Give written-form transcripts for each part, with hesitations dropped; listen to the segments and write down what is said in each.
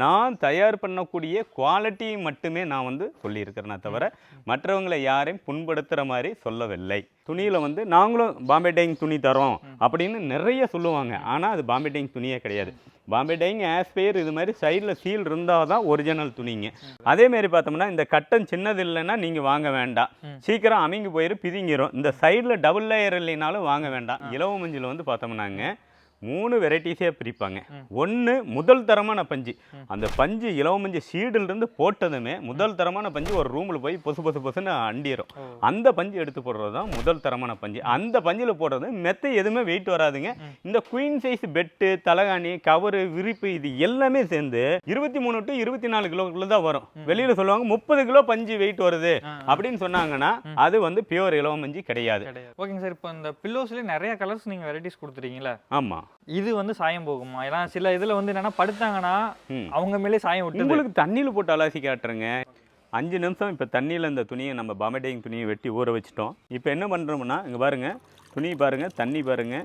நான் தயார் பண்ணக்கூடிய குவாலிட்டி மட்டுமே நான் வந்து சொல்லியிருக்கிறேனே தவிர மற்றவங்களை யாரையும் புண்படுத்துகிற மாதிரி சொல்லவில்லை. துணியில் வந்து நாங்களும் பாம்பே டையிங் துணி தரோம் அப்படின்னு நிறைய சொல்லுவாங்க. ஆனால் அது பாம்பே டையிங் துணியே கிடையாது. பாம்பே டையிங் ஆஸ்பயர் இது மாதிரி சைடில் சீல் இருந்தால் தான் ஒரிஜினல் துணிங்க. அதேமாரி பார்த்தோம்னா இந்த கட்டன் சின்னது இல்லைன்னா நீங்கள் வாங்க வேண்டாம், சீக்கிரம் அமைங்கி போயிரு பிதிங்கிரும். இந்த சைடில் டபுள் லேயர் இல்லைனாலும் வாங்க வேண்டாம். இலவ மஞ்சில் வந்து பார்த்தோம்னாங்க 3 வெரைட்டிஸே பிரிப்பாங்க. ஒன்று முதல் தரமான பஞ்சு. அந்த பஞ்சு இலவ மஞ்சு சீடிலிருந்து போட்டதுமே முதல் தரமான பஞ்சு ஒரு ரூமில் போய் பொசுன்னு அண்டிரும். அந்த பஞ்சு எடுத்து போடுறது தான் முதல் தரமான பஞ்சு. அந்த பஞ்சில் போடுறது மெத்தை எதுவுமே வெயிட் வராதுங்க. இந்த குயின் சைஸ் பெட்டு, தலகாணி, கவரு, விரிப்பு இது எல்லாமே சேர்ந்து 23 to 24 கிலோக்குள்ள தான் வரும். வெளியில் சொல்லுவாங்க 30 கிலோ பஞ்சு வெயிட் வருது அப்படின்னு சொன்னாங்கன்னா அது வந்து பியூர் இலவ மஞ்சு கிடையாது. ஓகேங்க சார். இப்போ இந்த பில்லோஸ்லேயே நிறைய கலர்ஸ் நீங்கள் வெரைட்டிஸ் கொடுத்துருக்கீங்களா? ஆமாம். இது வந்து சாயம் போகுமா? ஏன்னா சில இதில் வந்து என்னன்னா படுத்தாங்கன்னா அவங்க மேலே சாயம் விட்டு உங்களுக்கு தண்ணியில் போட்டு அலசி காட்டுறேங்க. 5 நிமிஷம் இப்போ தண்ணியில் இந்த துணியை நம்ம பாம்பே டையிங் துணியை வெட்டி ஊற வச்சிட்டோம். இப்போ என்ன பண்ணுறோம்னா இங்கே பாருங்கள், துணி பாருங்கள், தண்ணி பாருங்கள்,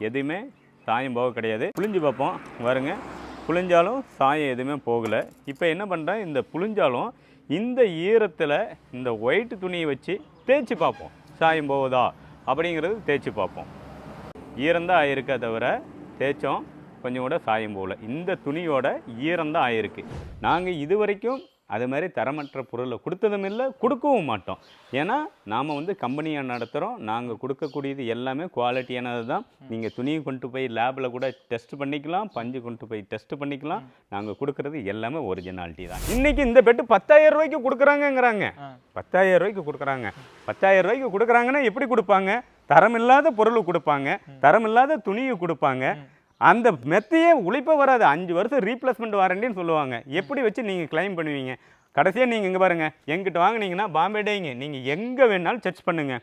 எதுவுமே சாயம் போக கிடையாது. புளிஞ்சு பார்ப்போம் பாருங்கள், புளிஞ்சாலும் சாயம் எதுவுமே போகலை. இப்போ என்ன பண்ணுறேன், இந்த புளிஞ்சாலும் இந்த ஈரத்தில் இந்த ஒயிட் துணியை வச்சு தேய்ச்சி பார்ப்போம் சாயம் போகுதா அப்படிங்கிறது தேய்ச்சி பார்ப்போம். ஈரந்தான் ஆயிருக்கா தவிர தேய்ச்சோம் கொஞ்சம் கூட சாயம் போகல. இந்த துணியோட ஈரந்தான் ஆயிருக்கு. நாங்கள் இது வரைக்கும் அது மாதிரி தரமற்ற பொருளை கொடுத்ததும் இல்லை, கொடுக்கவும் மாட்டோம். ஏன்னா நாம் வந்து கம்பெனியாக நடத்துகிறோம். நாங்கள் கொடுக்கக்கூடியது எல்லாமே குவாலிட்டியானது தான். நீங்கள் துணியை கொண்டு போய் லேபில் கூட டெஸ்ட் பண்ணிக்கலாம், பஞ்சு கொண்டு போய் டெஸ்ட் பண்ணிக்கலாம். நாங்கள் கொடுக்குறது எல்லாமே ஒரிஜினாலிட்டி தான். இன்றைக்கி இந்த பெட்டு 10,000 ரூபாய்க்கு கொடுக்குறாங்கங்கிறாங்க. 10,000 ரூபாய்க்கு கொடுக்குறாங்க. 10,000 ரூபாய்க்கு கொடுக்குறாங்கன்னா எப்படி கொடுப்பாங்க? தரமில்லாத பொருள் கொடுப்பாங்க, தரமில்லாத துணியை கொடுப்பாங்க. அந்த மெத்தையே உழைப்ப வராது. 5 வருஷம் ரீப்ளேஸ்மெண்ட் வாரண்டின்னு சொல்லுவாங்க. எப்படி வச்சு நீங்கள் கிளைம் பண்ணுவீங்க? கடைசியாக நீங்கள் இங்கே பாருங்கள், எங்கிட்ட வாங்கினீங்கன்னா பாம்பே டையிங் நீங்கள் எங்கே வேணாலும் சர்ச் பண்ணுங்கள்.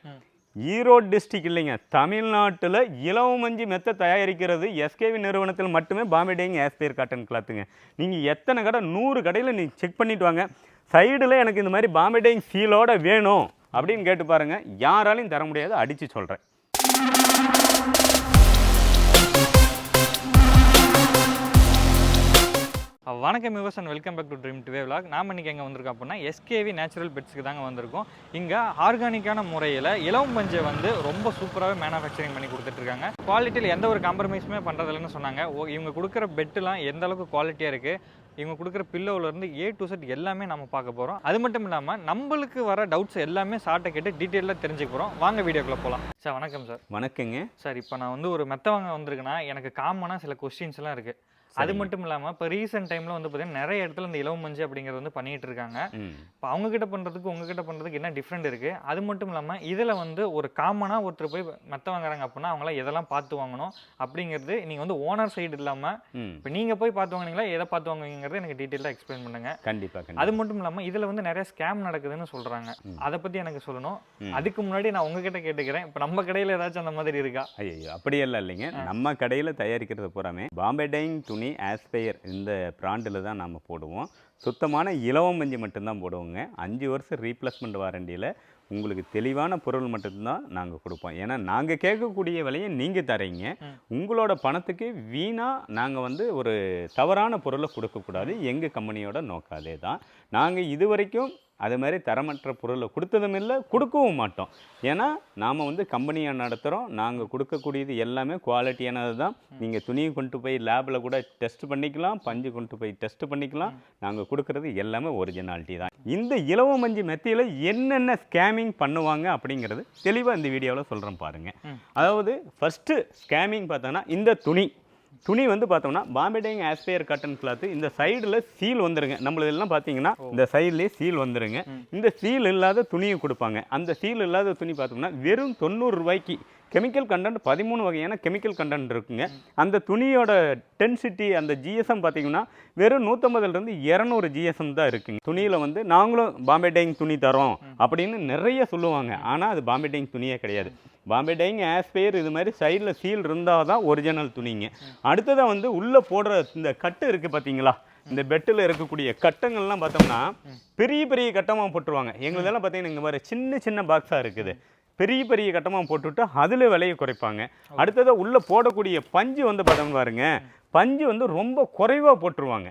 ஈரோடு டிஸ்ட்ரிக்ட் இல்லைங்க, தமிழ்நாட்டில் இலவ மஞ்சு மெத்தை தயாரிக்கிறது எஸ்கேவி நிறுவனத்தில் மட்டுமே பாம்பே டையிங் ஆஸ்பயர் காட்டன் கிளாத்துங்க. நீங்கள் எத்தனை கடை 100 கடையில் நீங்கள் செக் பண்ணிட்டு வாங்க. சைடில் எனக்கு இந்த மாதிரி பாம்பே டையிங் சீலோட வேணும் அப்படின்னு கேட்டு பாருங்கள், யாராலையும் தர முடியாது, அடித்து சொல்கிறேன். வணக்கம் viewers and welcome back to dream டுவே விலாக். நாம் இன்றைக்கி எங்கே வந்திருக்கோம் அப்படின்னா எஸ்கேவி நேச்சுரல் பெட்ஸ்க்கு தாங்க வந்திருக்கோம். இங்கே ஆர்கானிக்கான முறையில் இலவம் பஞ்சை வந்து ரொம்ப சூப்பராகவே மேனுஃபேக்சரிங் பண்ணி கொடுத்துட்ருக்காங்க. குவாலிட்டியில் எந்த ஒரு காம்ப்ரமைஸுமே பண்ணுறதில்லன்னு சொன்னாங்க. இவங்க கொடுக்குற பெட்டுலாம் எந்த அளவுக்கு குவாலிட்டியாக இருக்குது, இவங்க கொடுக்குற பில்லோவிலேருந்து A to Z எல்லாமே நம்ம பார்க்க போகிறோம். அது மட்டும் இல்லாமல் நம்மளுக்கு வர டவுட்ஸ் எல்லாமே சார்ட்டை கேட்டு டீட்டெயிலாக தெரிஞ்சுக்க போகிறோம். வாங்க வீடியோக்குள்ளே போகலாம். சார் வணக்கம் சார். வணக்கங்க சார். இப்போ நான் வந்து ஒரு மெத்தை வாங்க வந்திருக்கேன்னா எனக்கு காமனாக சில கொஸ்டின்ஸ்லாம் இருக்குது. அது மட்டும் இல்லாமல் இப்போ ரீசெண்ட் டைமில் வந்து பார்த்தீங்கன்னா நிறைய இடத்துல இந்த இலவ மஞ்சு அப்படிங்கிறது வந்து பண்ணிகிட்டு இருக்காங்க. இப்போ அவங்ககிட்ட பண்ணுறதுக்கு உங்ககிட்ட பண்ணுறதுக்கு என்ன டிஃப்ரெண்ட் இருக்குது? அது மட்டும் இல்லாமல் இதில் வந்து ஒரு காமனாக ஒருத்தர் போய் மெத்த வாங்குறாங்க அப்படின்னா அவங்களாம் எதெல்லாம் பார்த்து வாங்கணும் அப்படிங்கிறது நீங்கள் வந்து ஓனர் சைடு இல்லாமல் இப்போ நீங்கள் போய் பார்த்து வாங்கினீங்களா, எதை பார்த்து வாங்குவீங்கிறது எனக்கு டீட்டெயிலாக எக்ஸ்பிளைன் பண்ணுங்கள். கண்டிப்பாக. அது மட்டும் இல்லாமல் இதில் வந்து நிறைய ஸ்கேம் நடக்குதுன்னு சொல்கிறாங்க. அதை பற்றி எனக்கு சொல்லணும். அதுக்கு முன்னாடி நான் உங்ககிட்ட கேட்டுக்கிறேன், இப்போ நம்ம கடையில் ஏதாச்சும் அந்த மாதிரி இருக்கா? ஐயோ அப்படியெல்லாம் இல்லைங்க. நம்ம கடையில் தயாரிக்கிறது பூராமே பாம்பே டையிங் துணி ஆஸ்பயர் இந்த பிராண்டில் தான் நம்ம போடுவோம். சுத்தமான இலவம் மஞ்சு மட்டும்தான் போடுவோங்க. 5 வருஷம் ரீப்ளேஸ்மெண்ட் வாரண்டியில் உங்களுக்கு தெளிவான பொருள் மட்டும்தான் நாங்கள் கொடுப்போம். ஏன்னா நாங்கள் கேட்கக்கூடிய விலையை நீங்கள் தரீங்க. உங்களோட பணத்துக்கு வீணாக நாங்கள் வந்து ஒரு தவறான பொருளை கொடுக்கக்கூடாது. எங்கள் கம்பெனியோட நோக்காதே தான். நாங்கள் இது வரைக்கும் அது மாதிரி தரமற்ற பொருளை கொடுத்ததும் இல்லை, கொடுக்கவும் மாட்டோம். ஏன்னா நாம் வந்து கம்பெனியாக நடத்துகிறோம். நாங்கள் கொடுக்கக்கூடியது எல்லாமே குவாலிட்டியானது தான். நீங்கள் துணியை கொண்டு போய் லேபில் கூட டெஸ்ட் பண்ணிக்கலாம், பஞ்சு கொண்டு போய் டெஸ்ட் பண்ணிக்கலாம். நாங்கள் கொடுக்குறது எல்லாமே ஒரிஜினாலிட்டி தான். இந்த இலவ மஞ்சு மெத்தையில் என்னென்ன ஸ்கேமிங் பண்ணுவாங்க அப்படிங்கிறது தெளிவாக இந்த வீடியோவில் சொல்கிறேன் பாருங்கள். அதாவது ஃபஸ்ட்டு ஸ்கேமிங் பார்த்தோன்னா இந்த துணி வந்து பார்த்தோம்னா Bombay dyeing aspire cotton cloth. இந்த சைடில் சீல் வந்துருங்க. நம்மளதெல்லாம் பார்த்தீங்கன்னா இந்த சைட்லேயே சீல் வந்துருங்க. இந்த சீல் இல்லாத துணியை கொடுப்பாங்க. அந்த சீல் இல்லாத துணி பார்த்தோம்னா வெறும் 90 ரூபாய்க்கு கெமிக்கல் கண்டென்ட் 13 வகையான கெமிக்கல் கண்டென்ட் இருக்குங்க. அந்த துணியோட டென்சிட்டி அந்த ஜிஎஸ்எம் பார்த்தீங்கன்னா வெறும் 150லேருந்து 200 ஜிஎஸ்எம் தான் இருக்குங்க. துணியில் வந்து நாங்களும் பாம்பே டையிங் துணி தரோம் அப்படின்னு நிறைய சொல்லுவாங்க. ஆனால் அது பாம்பே டையிங் துணியே கிடையாது. பாம்பே டையிங் ஆஸ்பயர் இது மாதிரி சைடில் சீல் இருந்தால் தான் ஒரிஜினல் துணிங்க. அடுத்ததாக வந்து உள்ளே போடுற இந்த கட்டு இருக்குது பார்த்தீங்களா, இந்த பெட்டில் இருக்கக்கூடிய கட்டங்கள்லாம் பார்த்தோம்னா பெரிய பெரிய கட்டமாக போட்டுருவாங்க. எங்களுதெல்லாம் பார்த்தீங்கன்னா இங்கே மாதிரி சின்ன சின்ன பாக்ஸாக இருக்குது. பெரிய பெரிய கட்டமாக போட்டுவிட்டு அதில் விலையை குறைப்பாங்க. அடுத்ததாக உள்ளே போடக்கூடிய பஞ்சு வந்து பார்த்தோம்னு பாருங்க, பஞ்சு வந்து ரொம்ப குறைவாக போட்டுருவாங்க,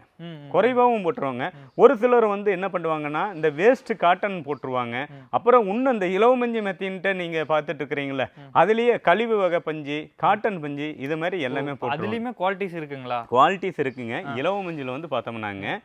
குறைவாகவும் போட்டுருவாங்க. ஒரு சிலர் வந்து என்ன பண்ணுவாங்கன்னா இந்த வேஸ்ட்டு காட்டன் போட்டுருவாங்க. அப்புறம் இன்னும் இந்த இலவமஞ்சி மெத்தின்ட்டு நீங்கள் பார்த்துட்டு இருக்கிறீங்களே, அதுலேயே கழிவு வகை பஞ்சு, காட்டன் பஞ்சு, இது மாதிரி எல்லாமே போட்டு அதுலேயுமே குவாலிட்டிஸ் இருக்குங்களா? குவாலிட்டிஸ் இருக்குங்க. இலவமஞ்சில் வந்து பார்த்தோம்னாங்க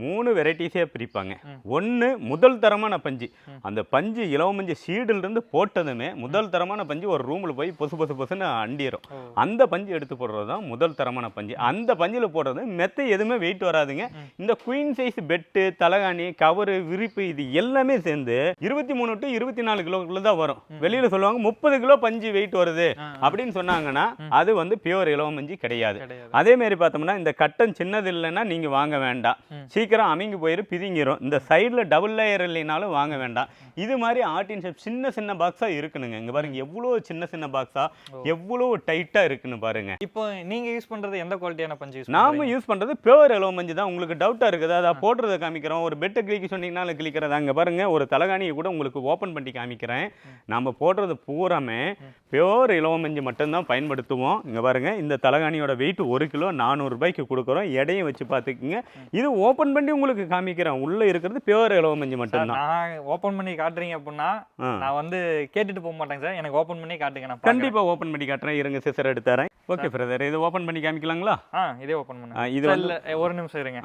3 வெரைட்டிஸே பிரிப்பாங்க. ஒன்று முதல் தரமான பஞ்சு. அந்த பஞ்சு இலவமஞ்சி சீடிலிருந்து போட்டதுமே முதல் தரமான பஞ்சு ஒரு ரூமில் போய் பொசு பொசு பொசுன்னு அண்டிடும். அந்த பஞ்சு எடுத்து போடுறது தான் முதல் தரமான பஞ்சு. அந்த பஞ்சில் போடுறது மெத்தை எதுவுமே வெயிட் வராதுங்க. இந்த குயின் சைஸ் பெட்டு, தலகாணி, கவரு, விரிப்பு இது எல்லாமே சேர்ந்து 23 to 24 கிலோக்குள்ள தான் வரும். வெளியில் சொல்லுவாங்க 30 கிலோ பஞ்சு வெயிட் வருது அப்படின்னு சொன்னாங்கன்னா அது வந்து பியூர் இலவமஞ்சி கிடையாது. அதே மாதிரி பார்த்தோம்னா இந்த கட்டன் சின்னது இல்லைன்னா நீங்கள் வாங்க வேண்டாம், சீக்கிரம் அமைங்கி போயிடும், பிதிங்கிரும். இந்த சைடில் டபுள் லேயர் இல்லைனாலும் வாங்க வேண்டாம். இது மாதிரி ஆர்டின் ஷேப் சின்ன சின்ன பாக்ஸாக இருக்குனுங்க. இங்கே பாருங்க எவ்வளோ சின்ன சின்ன பாக்ஸாக எவ்வளோ டைட்டாக இருக்குன்னு பாருங்க. இப்போ நீங்கள் யூஸ் பண்ணுறது எந்த குவாலிட்டியான பஞ்சு யூஸ்? நாம யூஸ் பண்ணுறது பியூர் இலவமஞ்சி தான். உங்களுக்கு டவுட்டாக இருக்குது, அதை போடுறதை காமிக்கிறோம். ஒரு பெட்டை கிளிக்க சொன்னீங்கன்னா கிளிக்கிறதா. அங்கே பாருங்க ஒரு தலகாணியை கூட உங்களுக்கு ஓப்பன் பண்ணி காமிக்கிறேன். நம்ம போடுறது பூராமே பியூர் இலவமஞ்சி மட்டும்தான் பயன்படுத்துவோம். இங்கே பாருங்க இந்த தலகாணியோட வெயிட் 1 கிலோ 400 ரூபாய்க்கு கொடுக்குறோம். எடையும் வச்சு பார்த்துக்குங்க. இது ஓப்பன் பண்ணி உங்களுக்கு காமிக்கிறேன். உள்ள இருக்கிறது பியூர் இலவமஞ்சி மட்டும்தான். நான் ஓப்பன் பண்ணி காட்டுறீங்க அப்படின்னா நான் வந்து கேட்டுட்டு போக மாட்டேங்க சார், எனக்கு ஓப்பன் பண்ணி காட்டுங்க. நான் கண்டிப்பா ஓப்பன் பண்ணி காட்டுறேன். இருங்க சிசர் எடுத்துறேன். ஓகே பிரதர், இது ஓப்பன் பண்ணி காமிக்கலாங்களா? இதே ஓப்பன் பண்ணு. இது இல்ல ஒரு நிமிஷம் இருங்க,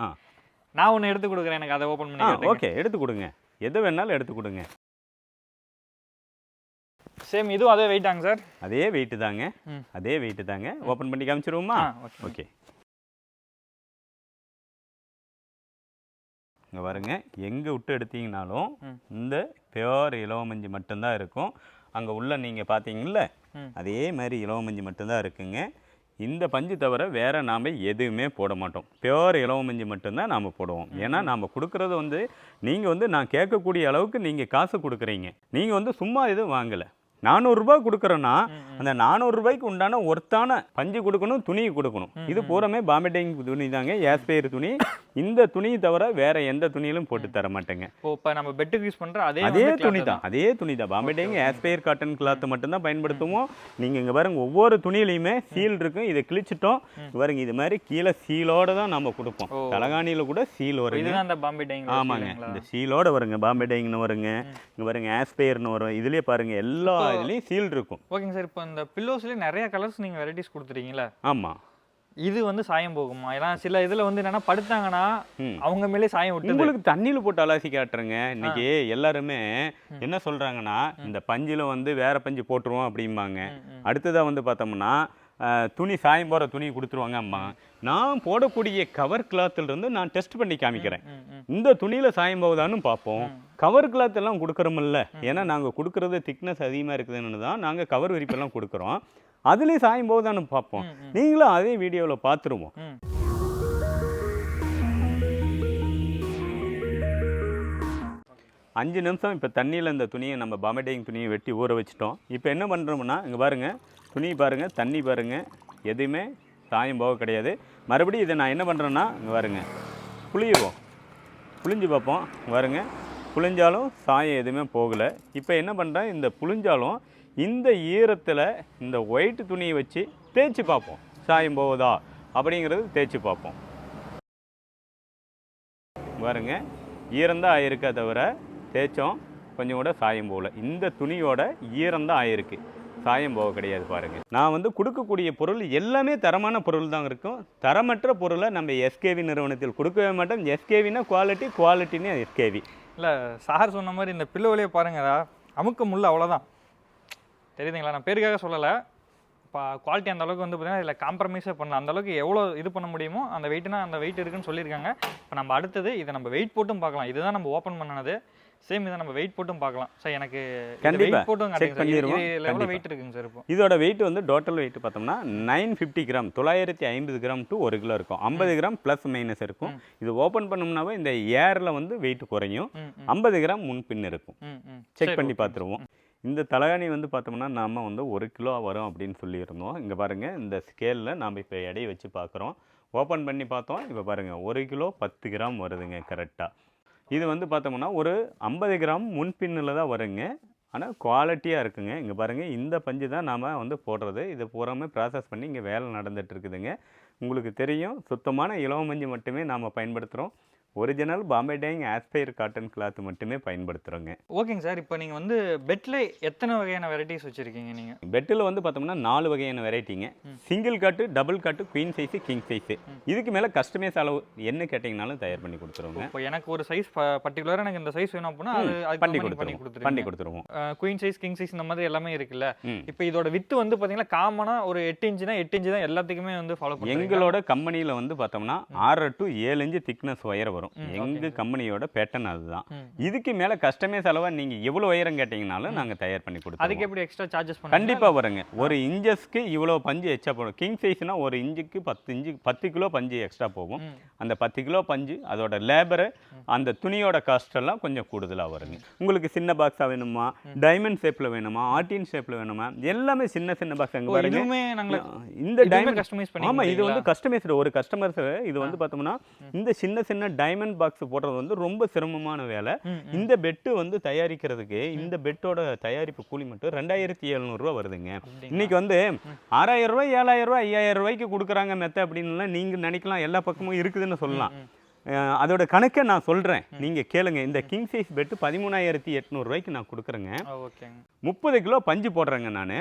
நான் ஒன்னு எடுத்து கொடுக்குறேன். எனக்கு அதை ஓப்பன் பண்ணி காட்டுங்க. ஓகே எடுத்து கொடுங்க, எது வேணாலும் எடுத்து கொடுங்க. சேம் இதுவும் அதே வெயிட்டாங்க சார்? அதே வெயிட் தாங்க, அதே வெயிட் தாங்க. ஓப்பன் பண்ணி காமிச்சிருவோமா? ஓகே. இங்கே பாருங்க, எங்கே விட்டு எடுத்தீங்கனாலும் இந்த பியூர் இலவமஞ்சி மட்டும்தான் இருக்கும். அங்கே உள்ள நீங்கள் பார்த்தீங்கல்ல அதே மாதிரி இலவமஞ்சி மட்டும்தான் இருக்குங்க. இந்த பஞ்சு தவிர வேறு நாம் எதுவுமே போட மாட்டோம். பியூர் இலவமஞ்சி மட்டும்தான் நாம் போடுவோம். ஏன்னா நாம் கொடுக்குறது வந்து நீங்கள் வந்து நான் கேட்கக்கூடிய அளவுக்கு நீங்கள் காசு கொடுக்குறீங்க. நீங்கள் வந்து சும்மா எதுவும் வாங்கலை. 400 ரூபாய் கொடுக்குறோன்னா அந்த 400 ரூபாய்க்கு உண்டான ஒர்த்தான பஞ்சு கொடுக்கணும், துணி கொடுக்கணும். இது பூராமே பாம்பே டையிங் துணி தாங்க, ஏஸ்பயர் துணி. இந்த துணியை தவிர வேற எந்த துணியிலும் போட்டு தர மாட்டேங்க. இப்போ நம்ம பெட்டுக்கு யூஸ் பண்ணுற அதே துணி தான், அதே துணி தான். Bombay dyeing aspire cotton cloth மட்டும்தான் பயன்படுத்துவோம். நீங்கள் இங்கே பாருங்க ஒவ்வொரு துணியிலையுமே சீல் இருக்கும். இதை கிழிச்சிட்டோம் பாருங்க, இது மாதிரி கீழே சீலோட தான் நம்ம கொடுப்போம். தலகாணியில் கூட சீல் வருங்க. ஆமாங்க, இந்த சீலோட வருங்க. பாம்பே டையிங்னு வருங்க, இங்கே பாருங்க ஏஸ்பயர்னு வரும். இதுலேயே பாருங்க எல்லா இதுலயும் சீல் இருக்கும். ஓகேங்க சார். இப்போ இந்த பில்லோஸ்லயே நிறைய கலர்ஸ் நீங்க வெரைட்டிஸ் கொடுத்துறீங்களா? ஆமா. இது வந்து சாயம் போகுமா? ஏன்னா சில இதுல வந்து என்னன்னா படுத்தாங்கன்னா அவங்க மேலே சாயம் விட்டு உங்களுக்கு தண்ணியில போட்டு அலசி காட்டுறேங்க. இன்னைக்கு எல்லாருமே என்ன சொல்றாங்கன்னா இந்த பஞ்சில வந்து வேற பஞ்சு போட்டுருவோம் அப்படிம்பாங்க. அடுத்ததா வந்து பார்த்தோம்னா துணி சாயம் போகிற துணி கொடுத்துருவாங்க அம்மா. நான் போடக்கூடிய கவர் கிளாத்துல இருந்து நான் டெஸ்ட் பண்ணி காமிக்கிறேன். இந்த துணியில் சாயம் போகுதான்னு பார்ப்போம். கவர் கிளாத் எல்லாம் கொடுக்குறோமில்ல, ஏன்னா நாங்கள் கொடுக்குறது திக்னஸ் அதிகமாக இருக்குதுன்னு தான் நாங்கள் கவர் விரிப்பெல்லாம் கொடுக்குறோம். அதுலேயும் சாயம் போகுதான்னு பார்ப்போம். நீங்களும் அதே வீடியோவில் பார்த்துருவோம். 5 நிமிஷம் இப்போ தண்ணியில் இந்த துணியை நம்ம பாம்பே டையிங் துணியை வெட்டி ஊற வச்சிட்டோம். இப்போ என்ன பண்ணுறோம்னா இங்கே பாருங்கள், துணி பாருங்கள், தண்ணி பாருங்கள், எதுவுமே சாயம் போக கிடையாது. மறுபடியும் இதை நான் என்ன பண்ணுறேன்னா இங்கே பாருங்கள் புளிஞ்சு பார்ப்போம். பாருங்க புளிஞ்சாலும் சாயம் எதுவுமே போகலை. இப்போ என்ன பண்ணுறேன், இந்த புளிஞ்சாலும் இந்த ஈரத்தில் இந்த ஒயிட் துணியை வச்சு தேய்ச்சி பார்ப்போம், சாயம் போகுதா அப்படிங்கிறது தேய்ச்சி பார்ப்போம். பாருங்க ஈரம்தான் ஆயிருக்கா தவிர தேய்ச்சோம் கொஞ்சம் கூட சாயம் போகல. இந்த துணியோட ஈரம்தான் ஆயிருக்கு, சாயம் போக கிடையாது. பாருங்கள், நான் வந்து கொடுக்கக்கூடிய பொருள் எல்லாமே தரமான பொருள் தான் இருக்கும். தரமற்ற பொருளை நம்ம எஸ்கேவி நிறுவனத்தில் கொடுக்கவே மாட்டோம். எஸ்கேவினா குவாலிட்டி, குவாலிட்டின்னு எஸ்கேவி இல்லை. சார் சொன்ன மாதிரி இந்த பில்லோவிலே பாருங்கடா, அமுக்க முள்ள அவ்வளோதான், தெரியுதுங்களா? நான் பேருக்காக சொல்லலை. இப்போ குவாலிட்டி அந்த அளவுக்கு வந்து பார்த்தீங்கன்னா இதில் காம்ப்ரமைஸே பண்ணல. அந்த அளவுக்கு எவ்வளோ இது பண்ண முடியுமோ அந்த வெயிட்னா அந்த வெயிட் இருக்குன்னு சொல்லியிருக்காங்க. இப்போ நம்ம அடுத்தது இதை நம்ம வெயிட் போட்டும் பார்க்கலாம். இதுதான் நம்ம ஓப்பன் பண்ணது. சேம் இதை நம்ம வெயிட் போட்டும் பார்க்கலாம். சார் எனக்கு கண்டிப்பாக போட்டும் செக் பண்ணிடுவோம். எவ்வளோ வெயிட் இருக்குங்க சார்? இப்போ இதோட வெயிட் வந்து டோட்டல் வெயிட் பார்த்தோம்னா 950 கிராம், 950 கிராம் டு 1 கிலோ இருக்கும். 50 கிராம் ப்ளஸ் மைனஸ் இருக்கும். இது ஓப்பன் பண்ணோம்னாவே இந்த ஏரில் வந்து வெயிட் குறையும். 50 கிராம் முன்பின் இருக்கும். செக் பண்ணி பார்த்துருவோம். இந்த தலகாணி வந்து பார்த்தோம்னா நாம் வந்து 1 கிலோ வரும் அப்படின்னு சொல்லியிருந்தோம். இங்கே பாருங்கள், இந்த ஸ்கேலில் நாம் இப்போ எடையை வச்சு பார்க்குறோம். ஓப்பன் பண்ணி பார்த்தோம். இப்போ பாருங்கள் 1 கிலோ 10 கிராம் வருதுங்க கரெக்டாக. இது வந்து பார்த்தோம்னா ஒரு 50 கிராம் முன்பின்னில் தான் வருங்க. ஆனால் குவாலிட்டியாக இருக்குங்க. இங்கே பாருங்கள், இந்த பஞ்சு தான் நாம் வந்து போடுறது. இது பூராமே ப்ராசஸ் பண்ணி இங்கே வேலை நடந்துட்டு இருக்குதுங்க. உங்களுக்கு தெரியும், சுத்தமான இலவம் பஞ்சு மட்டுமே நாம் பயன்படுத்துகிறோம். Original Bombay dyeing aspire cotton cloth மட்டுமே பயன்படுத்துகிறோங்க. ஓகேங்க சார். இப்போ நீங்கள் வந்து பெட்டில் எத்தனை வகையான வெரைட்டிஸ் வச்சுருக்கீங்க நீங்கள்? பெட்டில் வந்து பார்த்தோம்னா 4 வகையான வெரைட்டிங்க. Single cot, double cot, queen size, king size. இதுக்கு மேலே கஸ்டமைஸ் அளவு என்ன கேட்டிங்கனாலும் தயார் பண்ணி கொடுத்துருவோங்க. இப்போ எனக்கு ஒரு சைஸ் பர்டிகுலராக எனக்கு இந்த சைஸ் வேணும் அப்படின்னா அது பண்ணி கொடுத்துருவோம். குயின் சைஸ், கிங் சைஸ் இந்த மாதிரி எல்லாமே இருக்குல்ல. இப்போ இதோட வித்து வந்து பார்த்தீங்கன்னா காமனாக ஒரு 8 இன்ச்சுனா 8 இன்ச்சு தான் எல்லாத்துக்குமே வந்து ஃபாலோ பண்ணுவோம். எங்களோட கம்பெனியில் வந்து பார்த்தோம்னா 6 to 7 இன்ச்சு திக்னஸ் ஒயர் வரும். எங்கள் கம்பெனியோட பேட்டர்ன் அதுதான். இதுக்கு மேலே கஸ்டமைஸ் அளவாக நீங்கள் எவ்வளோ உயரம் கேட்டிங்கனாலும் நாங்கள் தயார் பண்ணி கொடுப்போம். அதுக்கு எப்படி எக்ஸ்ட்ரா சார்ஜஸ் பண்ணுவோம்? கண்டிப்பாக வருங்க. ஒரு இன்ச்சஸ்க்கு இவ்வளோ பஞ்சு எக்ஸ்ட்ரா போடும். கிங் சைஸ்னா ஒரு இன்ச்சுக்கு 10 கிலோ பஞ்சு எக்ஸ்ட்ரா போகும். அந்த 10 கிலோ பஞ்சு அதோட லேபரு, அந்த துணியோட காஸ்ட் எல்லாம் கொஞ்சம் கூடுதலாக வருங்க. உங்களுக்கு சின்ன பாக்ஸாக வேணுமா, டைமண்ட் ஷேப்பில் வேணுமா, ஆர்டின் ஷேப்பில் வேணுமா, எல்லாமே சின்ன சின்ன பாக்ஸ். அங்கே பாருங்க, இந்த டைமண்ட் கஸ்டமைஸ் பண்ணி. ஆமாம், இது வந்து கஸ்டமைஸ்டு. ஒரு கஸ்டமர்ஸ் இது வந்து பார்த்தோம்னா இந்த சின்ன சின்ன டைமண்ட் பாக்ஸ் போடுறது வந்து ரொம்ப சிரமமான வேலை. இந்த பெட்டு வந்து தயாரிக்கிறதுக்கு இந்த பெட்டோட தயாரிப்பு கூலி மட்டும் 2700 ரூபா வருதுங்க. இன்னைக்கு வந்து 6000 ரூபாய், 7000 ரூபாய், 5000 ரூபாய்க்கு கொடுக்குறாங்க மெத்த அப்படின்னு நீங்கள் நினைக்கலாம். எல்லா பக்கமும் இருக்குதுன்னு சொல்லலாம். அதோட கணக்கை நான் சொல்கிறேன், நீங்கள் கேளுங்க. இந்த கிங் சைஸ் பெட்டு 13,800 ரூபாய்க்கு நான் கொடுக்குறேங்க. 30 கிலோ பஞ்சு போடுறேங்க. நான்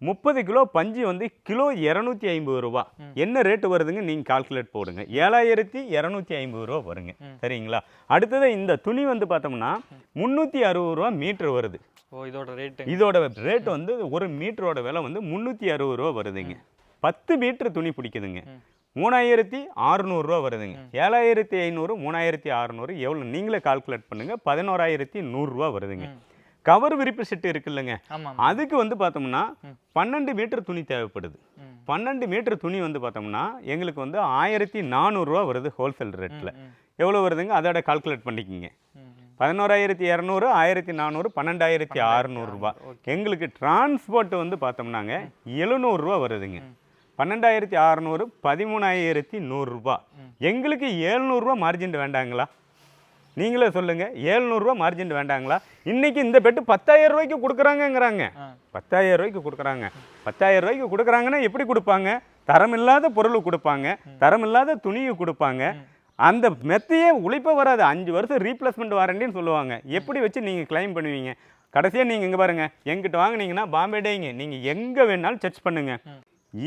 30 கிலோ பஞ்சு வந்து கிலோ 250 ரூபா. என்ன ரேட்டு வருதுங்க நீங்கள் கால்குலேட் போடுங்க. 7250 ரூபா வருங்க. சரிங்களா? அடுத்தது இந்த துணி வந்து பார்த்தோம்னா 360 ரூபா மீட்டர் வருது. இதோட ரேட் வந்து ஒரு மீட்டரோட விலை வந்து 360 ரூபா வருதுங்க. 10 மீட்டர் துணி பிடிக்குதுங்க. 3600 ரூபா வருதுங்க. 7500, 3600 எவ்வளோ நீங்களே கால்குலேட் பண்ணுங்க. 11100 ரூபா வருதுங்க. கவர் விரிப்பு செட்டு இருக்குல்லங்க, அதுக்கு வந்து பார்த்தோம்னா 12 மீட்டர் துணி தேவைப்படுது. 12 மீட்டர் துணி வந்து பார்த்தோம்னா எங்களுக்கு வந்து 1400 ரூபா வருது ஹோல்சேல் ரேட்டில். எவ்வளோ வருதுங்க அதோட கால்குலேட் பண்ணிக்கிங்க. 11200, 1400, 12600 ரூபா. எங்களுக்கு டிரான்ஸ்போர்ட் வந்து பார்த்தோம்னாங்க 700 ரூபா வருதுங்க. 12600, 13100 ரூபா. எங்களுக்கு 700 ரூபா மார்ஜின் வேண்டாங்களா? நீங்களே சொல்லுங்க, 700 ரூபா மார்ஜின் வேண்டாங்களா? இன்னைக்கு இந்த பெட்டு 10,000 ரூபாய்க்கு கொடுக்குறாங்கங்கிறாங்க. 10,000 ரூபாய்க்கு கொடுக்குறாங்க. 10,000 ரூபாய்க்கு கொடுக்குறாங்கன்னா எப்படி கொடுப்பாங்க? தரமில்லாத பொருள் கொடுப்பாங்க, தரமில்லாத துணியை கொடுப்பாங்க. அந்த மெத்தையே உழைப்ப வராது. 5 வருஷம் ரீப்ளேஸ்மெண்ட் வாரண்டின்னு சொல்லுவாங்க. எப்படி வச்சு நீங்கள் கிளைம் பண்ணுவீங்க? கடைசியாக நீங்கள் இங்கே பாருங்க, எங்கிட்ட வாங்கினீங்கன்னா பாம்பே டையிங் நீங்கள் எங்கே வேணாலும் சர்ச் பண்ணுங்க.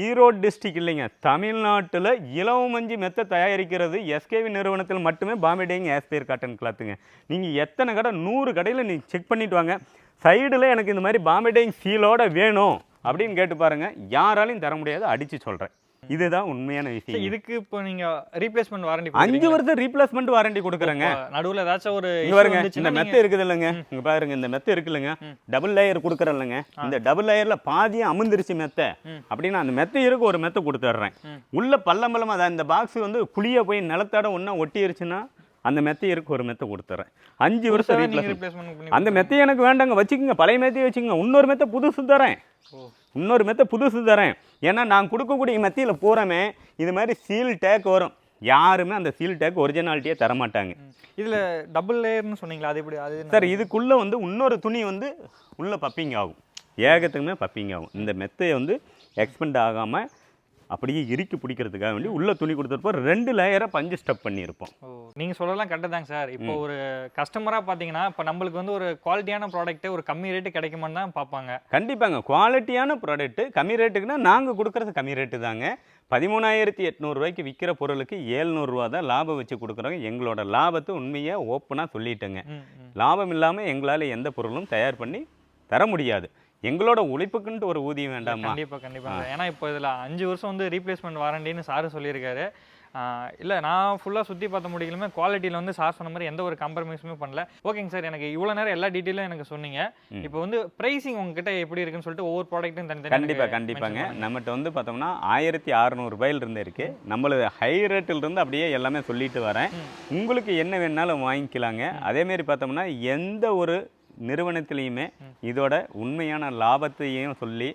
ஈரோடு டிஸ்ட்ரிக்ட் இல்லைங்க, தமிழ்நாட்டில் இலவமஞ்சி மெத்தை தயாரிக்கிறது எஸ்கேவி நிறுவனத்தில் மட்டுமே பாம்பே டையிங் ஆஸ்பயர் காட்டன் கிளாத்துங்க. நீங்கள் எத்தனை கடை, 100 கடையில் நீங்கள் செக் பண்ணிட்டு வாங்க. சைடில் எனக்கு இந்த மாதிரி பாம்பே டையிங் சீலோட வேணும் அப்படின்னு கேட்டு பாருங்கள். யாராலையும் தர முடியாது, அடித்து சொல்கிறேன். இதுதான் உண்மையான விஷயம். இதுக்கு இப்போ நீங்க ரீப்ளேஸ்மெண்ட் வாரண்டி 5 வருஷம் ரீப்ளேஸ்மெண்ட் வாரண்டி கொடுக்குறேங்க. நடுவுல ஏதாச்சும் ஒரு இங்க பாருங்க, இந்த மெத்தை இருக்குது இல்லைங்க, இங்க பாருங்க இந்த மெத்தை இருக்கு இல்லைங்க, டபுள் லேயர் கொடுக்குறேன் இல்லைங்க. இந்த டபுள் லேயர்ல பாதியும் அமுந்திருச்சு மெத்தை அப்படின்னா அந்த மெத்தை இருக்கு ஒரு மெத்தை கொடுத்துட்றேன். உள்ள பள்ளம் அதான் இந்த பாக்ஸ் வந்து குழியா போய் நிலத்தோட ஒன்னா ஒட்டிருச்சுன்னா அந்த மெத்தை இருக்கு ஒரு மெத்தை கொடுத்துட்றேன். 5 வருஷம் ரீப்ளேஸ்மெண்ட். அந்த மெத்தை எனக்கு வேண்டாங்க, வச்சுக்கோங்க, பழைய மெத்தையை வச்சுக்கோங்க. இன்னொரு மெத்தை புதுசு தரேன், இன்னொரு மெத்தை புதுசு தரேன். ஏன்னா நான் கொடுக்கக்கூடிய மெத்தையில் பூராமே இது மாதிரி சீல் டேக் வரும். யாருமே அந்த சீல் டேக் ஒரிஜினாலிட்டியே தரமாட்டாங்க. இதில் டபுள் லேயர்னு சொன்னீங்களா, அது எப்படி? அது சார், இதுக்குள்ளே வந்து இன்னொரு துணி வந்து உள்ளே பப்பிங் ஆகும், ஏகத்துக்குமே பப்பிங் ஆகும். இந்த மெத்தையை வந்து எக்ஸ்பெண்ட் ஆகாமல் அப்படியே இறுக்கி பிடிக்கிறதுக்காக வேண்டி உள்ள துணி கொடுத்துருப்போம். 2 லேயரை பஞ்சு ஸ்டப் பண்ணியிருப்போம். நீங்கள் சொல்லலாம் கரெக்டாக தாங்க சார். இப்போ ஒரு கஸ்டமராக பார்த்தீங்கன்னா இப்போ நம்மளுக்கு வந்து ஒரு குவாலிட்டியான ப்ராடக்ட்டு ஒரு கம்மி ரேட்டு கிடைக்குமான்னு தான் பார்ப்பாங்க. கண்டிப்பாங்க, குவாலிட்டியான ப்ராடக்ட்டு கம்மி ரேட்டுக்குன்னா நாங்கள் கொடுக்குறது கம்மி ரேட்டு தாங்க. 13,800 ரூபாய்க்கு விற்கிற பொருளுக்கு 700 ரூபா தான் லாபம் வச்சு கொடுக்குறோங்க. எங்களோட லாபத்தை உண்மையாக ஓப்பனாக சொல்லிட்டேங்க. லாபம் இல்லாமல் எங்களால் எந்த பொருளும் தயார் பண்ணி தர முடியாது. எங்களோட உழைப்புக்குன்ட்டு ஒரு ஊதியம் வேண்டாமா? கண்டிப்பாக. ஏன்னா இப்போ இதில் 5 வருஷம் வந்து ரீப்ளேஸ்மெண்ட் வாரண்டின்னு சார் சொல்லியிருக்காரு. இல்லை, நான் ஃபுல்லாக சுற்றி பார்த்த முடியலுமே குவாலிட்டியில் வந்து சார் சொன்ன மாதிரி எந்த ஒரு காம்ப்ரமைஸுமே பண்ணல. ஓகேங்க சார், எனக்கு இவ்வளோ நேரம் எல்லா டீட்டெயிலும் எனக்கு சொன்னீங்க. இப்போ வந்து ப்ரைஸிங் உங்ககிட்ட எப்படி இருக்குன்னு சொல்லிட்டு ஒவ்வொரு ப்ராடக்ட்டும் தனித்தனி. கண்டிப்பாங்க. நம்மகிட்ட வந்து பார்த்தோம்னா 1600 ரூபாயிலிருந்து இருக்குது. நம்மளது ஹை ரேட்டிலிருந்து அப்படியே எல்லாமே சொல்லிட்டு வரேன். உங்களுக்கு என்ன வேணாலும் வாங்கிக்கலாங்க. அதேமாரி பார்த்தோம்னா எந்த ஒரு நிறுவனத்திலையுமே இதோட உண்மையான லாபத்தையும் சொல்லி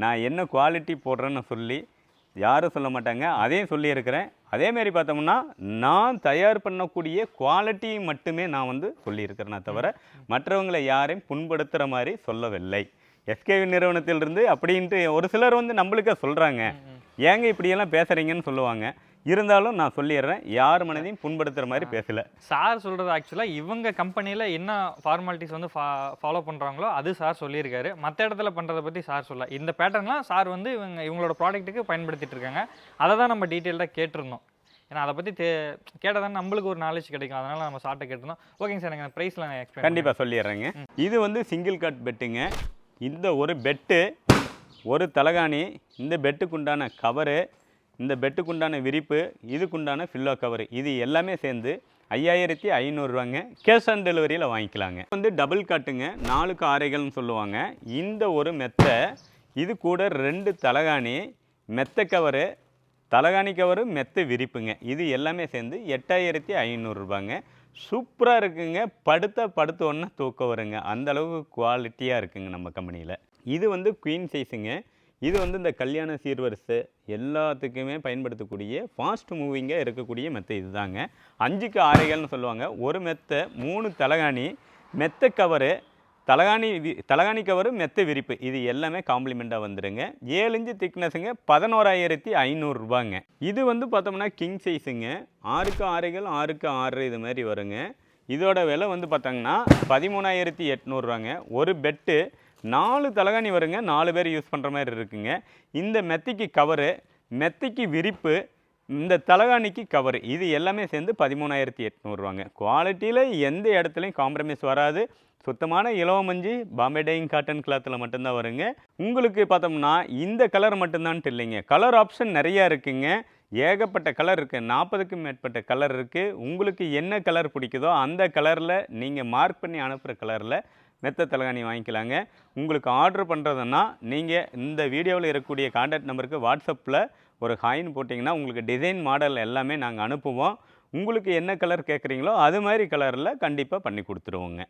நான் என்ன குவாலிட்டி போடுறேன்னு சொல்லி யாரும் சொல்ல மாட்டாங்க, அதையும் சொல்லியிருக்கிறேன். அதேமாரி பார்த்தோம்னா நான் தயார் பண்ணக்கூடிய குவாலிட்டி மட்டுமே நான் வந்து சொல்லியிருக்கிறேனே தவிர மற்றவங்களை யாரையும் புண்படுத்துகிற மாதிரி சொல்லவில்லை. எஸ்கேவி நிறுவனத்திலிருந்து அப்படின்ட்டு ஒரு சிலர் வந்து நம்மளுக்கே சொல்கிறாங்க, ஏங்க இப்படியெல்லாம் பேசுகிறீங்கன்னு சொல்லுவாங்க. இருந்தாலும் நான் சொல்லிடுறேன், யார் மனதையும் புண்படுத்துகிற மாதிரி பேசலை. சார் சொல்கிறது ஆக்சுவலாக இவங்க கம்பெனியில் என்ன ஃபார்மாலிட்டிஸ் வந்து ஃபாலோ பண்ணுறாங்களோ அது சார் சொல்லியிருக்காரு. மற்ற இடத்துல பண்ணுறதை பற்றி சார் சொல்ல. இந்த பேட்டர்ன்லாம் சார் வந்து இவங்களோட ப்ராடக்ட்டுக்கு பயன்படுத்திட்டு இருக்காங்க. அதை தான் நம்ம டீட்டெயில்டாக கேட்டிருந்தோம். ஏன்னா அதை பற்றி கேட்டால் தான் நம்மளுக்கு ஒரு நாலேஜ் கிடைக்கும். அதனால் நம்ம சார்ட்டை கேட்டிருந்தோம். ஓகேங்க சார், எனக்கு ப்ரைஸ்லாம் எக்ஸ்பிளைன் கண்டிப்பாக சொல்லிடுறேங்க. இது வந்து சிங்கிள் காட் பெட்டுங்க. இந்த ஒரு பெட்டு, ஒரு தலகாணி, இந்த பெட்டுக்குண்டான கவரு, இந்த பெட்டுக்குண்டான விரிப்பு, இதுக்குண்டான ஃபில்லோ கவர், இது எல்லாமே சேர்ந்து 5500 கேஷ் ஆன் டெலிவரியில் வாங்கிக்கலாங்க. வந்து டபுள் காட்டுங்க, 4க்கு 6ன்னு சொல்லுவாங்க. இந்த ஒரு மெத்தை, இது கூட 2 தலகாணி, மெத்தை கவரு, தலகாணி கவரு, மெத்தை விரிப்புங்க, இது எல்லாமே சேர்ந்து 8500 சூப்பராக இருக்குங்க. படுத்த ஒன்றா தூக்கம் வருங்க, அந்தளவுக்கு குவாலிட்டியாக இருக்குங்க நம்ம கம்பெனியில். இது வந்து குவீன் சைஸுங்க. இது வந்து இந்த கல்யாண சீர்வரிசை எல்லாத்துக்குமே பயன்படுத்தக்கூடிய ஃபாஸ்ட் மூவிங்காக இருக்கக்கூடிய மெத்தை இது தாங்க. 5க்கு 6ன்னு சொல்லுவாங்க. ஒரு மெத்தை, 3 தலகாணி, மெத்தை கவரு, தலகாணி கவரு, மெத்தை விரிப்பு, இது எல்லாமே காம்ப்ளிமெண்ட்டாக வந்துடுங்க. 7 இன்ச்சு திக்னஸுங்க, 11500 இது வந்து பார்த்தோம்னா கிங் சைஸுங்க. 6க்கு 6க்கு 6 இது மாதிரி வருங்க. இதோட விலை வந்து பார்த்தாங்கன்னா 13800 ஒரு பெட்டு. 4 தலகாணி வருங்க, 4 பேர் யூஸ் பண்ணுற மாதிரி இருக்குங்க. இந்த மெத்திக்கு கவரு, மெத்திக்கு விரிப்பு, இந்த தலகாணிக்கு கவரு, இது எல்லாமே சேர்ந்து 13800 குவாலிட்டியில் எந்த இடத்துலையும் காம்ப்ரமைஸ் வராது. சுத்தமான இலவமஞ்சி பாம்பே டையிங் காட்டன் கிளாத்தில் மட்டும்தான் வருங்க. உங்களுக்கு பார்த்தோம்னா இந்த கலர் மட்டும்தான்ட்டு இல்லைங்க, கலர் ஆப்ஷன் நிறையா இருக்குங்க. ஏகப்பட்ட கலர் இருக்குது, 40க்கும் மேற்பட்ட கலர் இருக்குது. உங்களுக்கு என்ன கலர் பிடிக்குதோ அந்த கலரில் நீங்கள் மார்க் பண்ணி அனுப்புகிற கலரில் மெத்த தலகாணி வாங்கிக்கலாங்க. உங்களுக்கு ஆர்டர் பண்ணுறதுன்னா நீங்கள் இந்த வீடியோவில் இருக்கக்கூடிய கான்டாக்ட் நம்பருக்கு வாட்ஸ்அப்பில் ஒரு ஹாய்னு போட்டிங்கன்னா உங்களுக்கு டிசைன் மாடல் எல்லாமே நாங்கள் அனுப்புவோம். உங்களுக்கு என்ன கலர் கேட்குறீங்களோ அது மாதிரி கலரில் கண்டிப்பாக பண்ணி கொடுத்துருவோங்க.